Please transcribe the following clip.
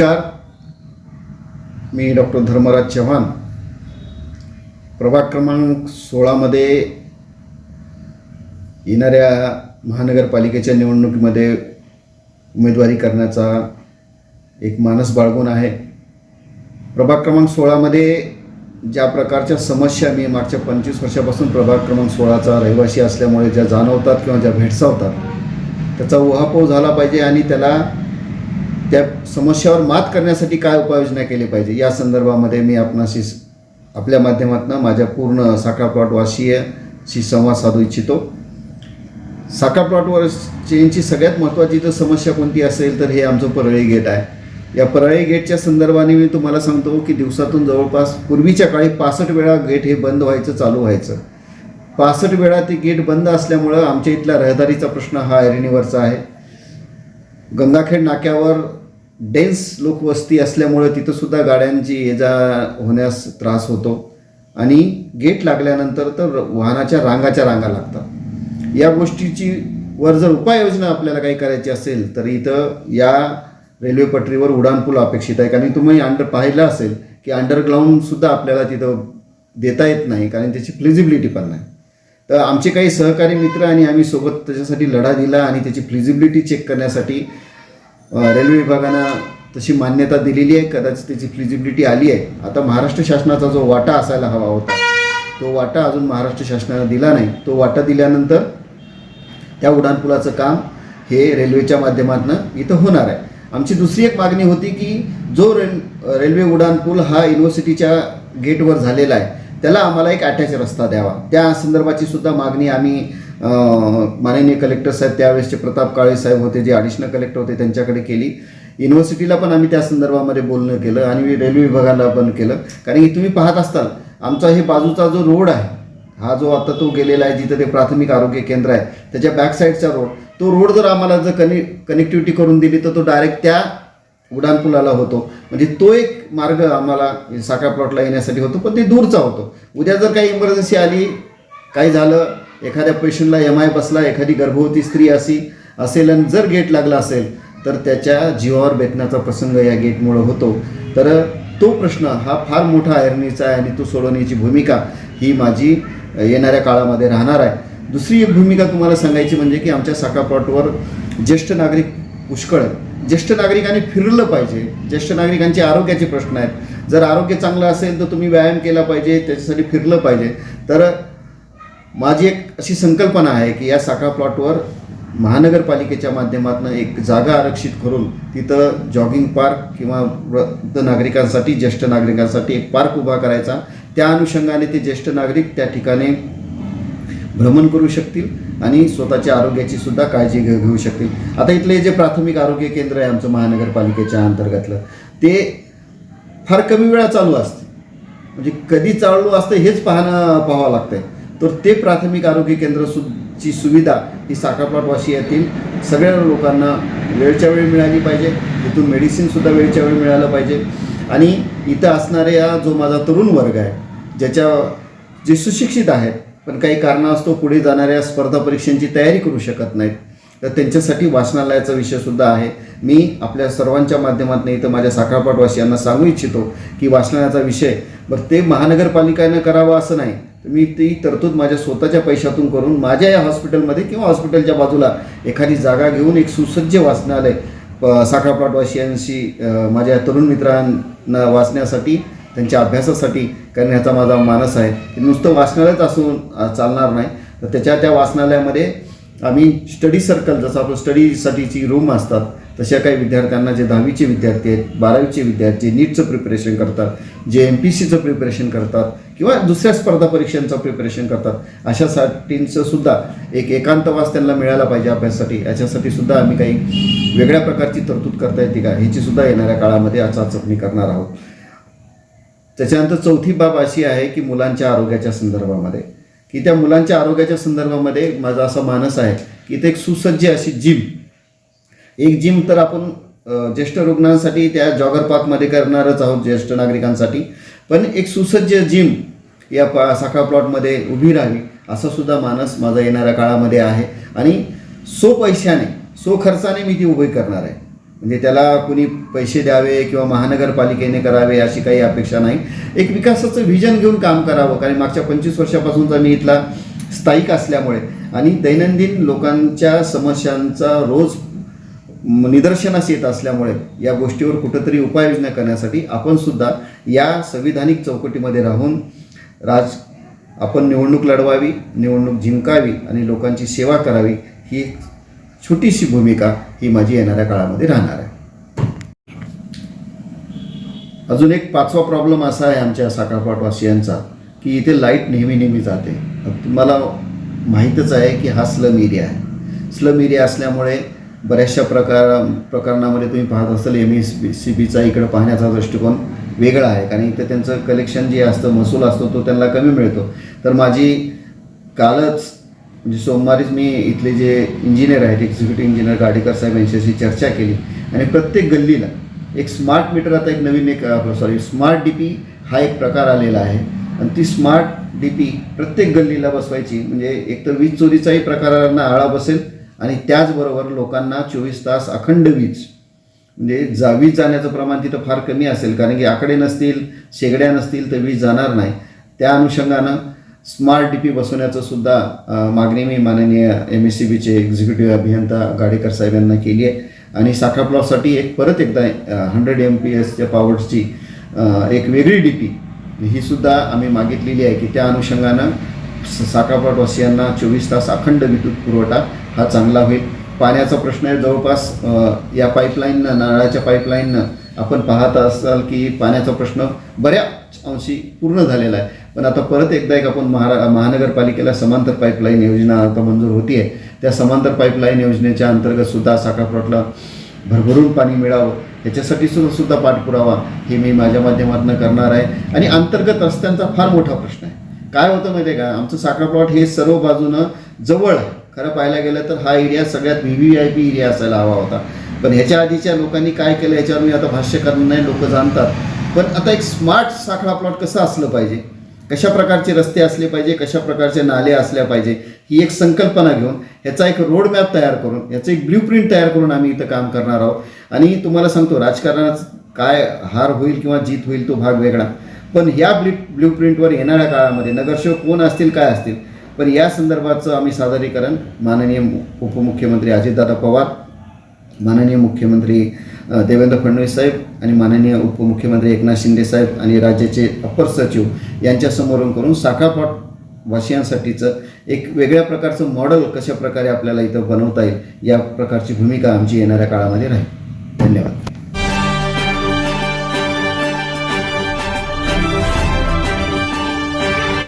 नमस्कार, मी डॉक्टर धर्मराज चव्हाण. प्रभाग क्रमांक 16मध्ये येणाऱ्या महानगरपालिकेच्या निवडणुकीमध्ये उमेदवारी करण्याचा एक मानस बाळगून आहे. प्रभाग क्रमांक 16मध्ये ज्या प्रकारच्या समस्या मी मागच्या 25 वर्षापासून प्रभाग क्रमांक 16चा रहिवासी असल्यामुळे ज्या जाणवतात किंवा ज्या भेडसावतात, त्याचा उहापोह झाला पाहिजे आणि त्या समस्यावर मात करण्यासाठी काय उपाययोजना केली पाहिजे या संदर्भामध्ये मी आपणाशी आपल्या माध्यमातून माझ्या पूर्ण साखळा प्लॉट वासीयाशी संवाद साधू इच्छितो. साखळा प्लॉटवर चेनची सगळ्यात महत्त्वाची जर समस्या कोणती असेल तर हे आमचं परळी गेट आहे. या परळी गेटच्या संदर्भाने मी तुम्हाला सांगतो की दिवसातून जवळपास पूर्वीच्या काळी 65 वेळा गेट हे बंद व्हायचं, चालू व्हायचं. 65 वेळा ते गेट बंद असल्यामुळं आमच्या इथला रहदारीचा प्रश्न हा ऐरणीवरचा आहे. गंगाखेड नाक्यावर डेन्स लोकवस्ती असल्यामुळे तिथंसुद्धा गाड्यांची ये जा होण्यास त्रास होतो आणि गेट लागल्यानंतर तर वाहनाच्या रांगा लागतात. या गोष्टीची वर जर उपाययोजना आपल्याला काही करायची असेल तर इथं या रेल्वे पटरीवर उड्डाणपूल अपेक्षित आहे. कारण तुम्ही पाहिलं असेल की अंडरग्राऊंडसुद्धा आपल्याला तिथं देता येत नाही, कारण त्याची फ्लिजिबिलिटी पण नाही. तर आमचे काही सहकारी मित्र आणि आम्ही सोबत त्याच्यासाठी लढा दिला आणि त्याची फ्लिजिबिलिटी चेक करण्यासाठी रेल्वे विभागानं तशी मान्यता दिलेली आहे. कदाचित त्याची फ्लिजिबिलिटी आली आहे. आता महाराष्ट्र शासनाचा जो वाटा असायला हवा होता तो वाटा अजून महाराष्ट्र शासनानं दिला नाही. तो वाटा दिल्यानंतर त्या उड्डाणपुलाचं काम हे रेल्वेच्या माध्यमातून इथं होणार आहे. आमची दुसरी एक मागणी होती की जो रेल्वे उड्डाणपूल हा युनिव्हर्सिटीच्या गेटवर झालेला आहे त्याला आम्हाला एक अटॅच रस्ता द्यावा. त्या संदर्भाची सुद्धा मागणी आम्ही माननीय कलेक्टर साहेब, त्यावेळेसचे प्रताप काळे साहेब होते जे ॲडिशनल कलेक्टर होते, त्यांच्याकडे केली. युनिव्हर्सिटीला पण आम्ही त्या संदर्भामध्ये बोलणं केलं आणि रेल्वे विभागाला पण केलं. कारण की तुम्ही पाहत असताल आमचा हे बाजूचा जो रोड आहे, हा जो आता तो गेलेला आहे जिथं ते प्राथमिक आरोग्य केंद्र आहे त्याच्या बॅक साईडचा रोड, तो रोड जर आम्हाला जर कनेक्टिव्हिटी करून दिली तर तो डायरेक्ट त्या उड्डाणपुलाला होतो. म्हणजे तो एक मार्ग आम्हाला साखळा प्लॉटला येण्यासाठी होतो, पण ते दूरचा होतो. उद्या जर काही इमर्जन्सी आली, काही झालं, एखाद्या पेशंटला MI बसला, एखादी गर्भवती स्त्री असेल आणि जर गेट लागला असेल तर त्याच्या जीवावर बेतण्याचा प्रसंग या गेटमुळं होतो. तर तो प्रश्न हा फार मोठा ऐरणीचा आहे आणि तो सोडवण्याची भूमिका ही माझी येणाऱ्या काळामध्ये राहणार आहे. दुसरी एक भूमिका तुम्हाला सांगायची म्हणजे की आमच्या साखळा प्लॉटवर ज्येष्ठ नागरिक पुष्कळ आहेत. ज्येष्ठ नागरिकांनी फिरलं पाहिजे. ज्येष्ठ नागरिकांचे आरोग्याचे प्रश्न आहेत. जर आरोग्य चांगलं असेल तर तुम्ही व्यायाम केला पाहिजे, त्याच्यासाठी फिरलं पाहिजे. तर माझी एक अशी संकल्पना आहे की या साखळा प्लॉटवर महानगरपालिकेच्या माध्यमातून एक जागा आरक्षित करून तिथं जॉगिंग पार्क किंवा वृद्ध नागरिकांसाठी, ज्येष्ठ नागरिकांसाठी एक पार्क उभा करायचा. त्या अनुषंगाने ते ज्येष्ठ नागरिक त्या ठिकाणी भ्रमण करू शकतील आणि स्वतःच्या आरोग्याची सुद्धा काळजी घेऊ शकतील. आता इथले जे प्राथमिक आरोग्य केंद्र आहे आमचं महानगरपालिकेच्या अंतर्गतलं, ते फार कमी वेळा चालू असते. म्हणजे कधी चालू असतं हेच पाहावं लागतं आहे. तर ते प्राथमिक आरोग्य केंद्रची सुविधा ही साखळा प्लॉटवासी येथील सगळ्या लोकांना वेळच्या वेळी मिळाली पाहिजे. इथून मेडिसिनसुद्धा वेळच्या वेळी मिळालं पाहिजे. आणि इथं असणाऱ्या जो माझा तरुण वर्ग आहे, जे सुशिक्षित आहेत पण काही कारणास्तव पुढे जाणाऱ्या स्पर्धा परीक्षांची तयारी करू शकत नाहीत, तर त्यांच्यासाठी वाचनालयाचा विषयसुद्धा आहे. मी आपल्या सर्वांच्या माध्यमातून इथं माझ्या साखळा प्लॉटवासियांना सांगू इच्छितो की वाचनालयाचा विषय ते महानगरपालिकेनं करावा असं नाही. मी ती तरतूद माझ्या स्वतःच्या पैशातून करून माझ्या या हॉस्पिटलमध्ये किंवा हॉस्पिटलच्या बाजूला एखादी जागा घेऊन एक सुसज्ज वाचनालय साखळा प्लॉटवासियांशी, माझ्या तरुण मित्रांना वाचण्यासाठी, त्यांच्या अभ्यासासाठी करण्याचा माझा मानस आहे. नुसतं वाचनालयच असून चालणार नाही, तर त्या वाचनालयामध्ये आम्ही स्टडी सर्कल, जसं आपलं स्टडीसाठीची रूम असतात तशा काही विद्यार्थ्यांना, जे 10वीचे विद्यार्थी आहेत, 12वीचे विद्यार्थी नीटचं प्रिपरेशन करतात, जे MPSCचं प्रिपरेशन करतात किंवा दुसऱ्या स्पर्धा परीक्षांचं प्रिपरेशन करतात, अशासाठींचं सुद्धा एक एकांतवास त्यांना मिळाला पाहिजे अभ्यासासाठी. याच्यासाठी सुद्धा आम्ही काही वेगळ्या प्रकारची तरतूद करता येते का ह्याची सुद्धा येणाऱ्या काळामध्ये चाचपणी करणार आहोत. त्याच्यानंतर चौथी बाब अशी आहे की मुलांच्या आरोग्याच्या संदर्भामध्ये, की त्या मुलांच्या आरोग्याच्या संदर्भामध्ये माझा असा मानस आहे की इथे एक सुसज्ज अशी एक जिम तर आपण ज्येष्ठ रुग्णांसाठी त्या जॉगर पार्कमध्ये करणारच आहोत ज्येष्ठ नागरिकांसाठी, पण एक सुसज्ज जिम या साखळा प्लॉटमध्ये उभी राहावी असा सुद्धा मानस माझा येणाऱ्या काळामध्ये आहे. आणि पैशाने खर्चाने मी ती उभी करणार आहे. म्हणजे त्याला कुणी पैसे द्यावे किंवा महानगरपालिकेने करावे अशी काही अपेक्षा नाही. एक विकासाचं व्हिजन घेऊन काम करावं. कारण मागच्या 25 वर्षापासूनचा मी इथला स्थायिक असल्यामुळे आणि दैनंदिन लोकांच्या समस्यांचा रोज निदर्शनास येत असल्यामुळे या गोष्टीवर कुठंतरी उपाययोजना करण्यासाठी आपण सुद्धा या संविधानिक चौकटीमध्ये राहून आपण निवडणूक लढवावी, निवडणूक जिंकावी आणि लोकांची सेवा करावी ही छोटीशी भूमिका ही माझी येणाऱ्या काळामध्ये राहणार आहे. अजून एक 5वा प्रॉब्लेम असा आहे आमच्या साखरपाटवासियांचा की इथे लाईट नेहमी जाते. तुम्हाला माहीतच आहे की हा स्लम एरिया आहे. स्लम एरिया असल्यामुळे बऱ्याचशा प्रकरणामध्ये तुम्ही पाहत असाल MSCBचा इकडं पाहण्याचा दृष्टिकोन वेगळा आहे. कारण इथं त्यांचं कलेक्शन जे असतं, महसूल असतो तो त्यांना कमी मिळतो. तर माझी कालच म्हणजे सोमवारीच मी इथले जे इंजिनियर आहेत, एक्झिक्युटिव्ह इंजिनियर गाडेकर साहेब यांच्याशी चर्चा केली आणि प्रत्येक गल्लीला एक स्मार्ट मीटर, आता एक नवीन स्मार्ट DP हा एक प्रकार आलेला आहे आणि ती स्मार्ट DP प्रत्येक गल्लीला बसवायची. म्हणजे एकतर वीज चोरीचाही प्रकारांना आळा बसेल आणि त्याचबरोबर लोकांना 24 तास अखंड वीज, म्हणजे वीज जाण्याचं प्रमाण तिथं फार कमी असेल. कारण की आकडे नसतील, शेगड्या नसतील तर वीज जाणार नाही. त्या अनुषंगानं स्मार्ट DP बसवण्याचं सुद्धा मागणी मी माननीय MSCBचे एक्झिक्युटिव्ह अभियंता गाडेकर साहेब यांना केली आहे. आणि साखर प्लॉटसाठी परत एकदा 100 MPSच्या पॉवरची एक वेगळी DP ही सुद्धा आम्ही मागितलेली आहे की त्या अनुषंगानं साखर प्लॉटवासियांना 24 तास अखंड विद्युत पुरवठा हा चांगला होईल. पाण्याचा प्रश्न आहे जवळपास या पाईपलाईननं, नळाच्या पाईपलाईननं आपण पाहत असाल की पाण्याचा प्रश्न बऱ्याच अंशी पूर्ण झालेला आहे. पण आता परत एकदा आपण महानगरपालिकेला समांतर पाईपलाईन योजना आता मंजूर होती आहे. त्या समांतर पाईपलाईन योजनेच्या अंतर्गत सुद्धा साखर प्लॉटला भरभरून पाणी मिळावं याच्यासाठी सुद्धा पाठपुरावा हे मी माझ्या माध्यमातून करणार आहे. आणि अंतर्गत रस्त्यांचा फार मोठा प्रश्न आहे. काय होतं माहिती आहे का, आमचं साखर प्लॉट हे सर्व बाजूनं जवळ आहे. खरं पाहायला गेलं तर हा एरिया सगळ्यात VVIP एरिया असायला हवा होता. पण ह्याच्या आधीच्या लोकांनी काय केलं याच्यावर मी आता भाष्य करणार नाही, लोक जाणतात. पण आता एक स्मार्ट साखळा प्लॉट कसं असलं पाहिजे, कशा प्रकारचे रस्ते असले पाहिजे, कशा प्रकारचे नाले असल्या पाहिजे, ही एक संकल्पना घेऊन ह्याचा एक रोडमॅप तयार करून याचं एक ब्ल्यूप्रिंट तयार करून आम्ही इथं काम करणार आहोत. आणि तुम्हाला सांगतो, राजकारणात काय हार होईल किंवा जीत होईल तो भाग वेगळा, पण ह्या ब्ल्यूप्रिंटवर येणाऱ्या काळामध्ये नगरसेवक कोण असतील, काय असतील, पण या संदर्भाचं आम्ही सादरीकरण माननीय उपमुख्यमंत्री अजितदादा पवार, माननीय मुख्यमंत्री देवेंद्र फडणवीस साहेब आणि माननीय उपमुख्यमंत्री एकनाथ शिंदे साहेब आणि राज्याचे अपर सचिव यांच्यासमोरून करून साखर प्लॉट वासियांसाठीचं एक वेगळ्या प्रकारचं मॉडेल कशा प्रकारे आपल्याला इथं बनवता येईल या प्रकारची भूमिका आमची येणाऱ्या काळामध्ये राहील. धन्यवाद.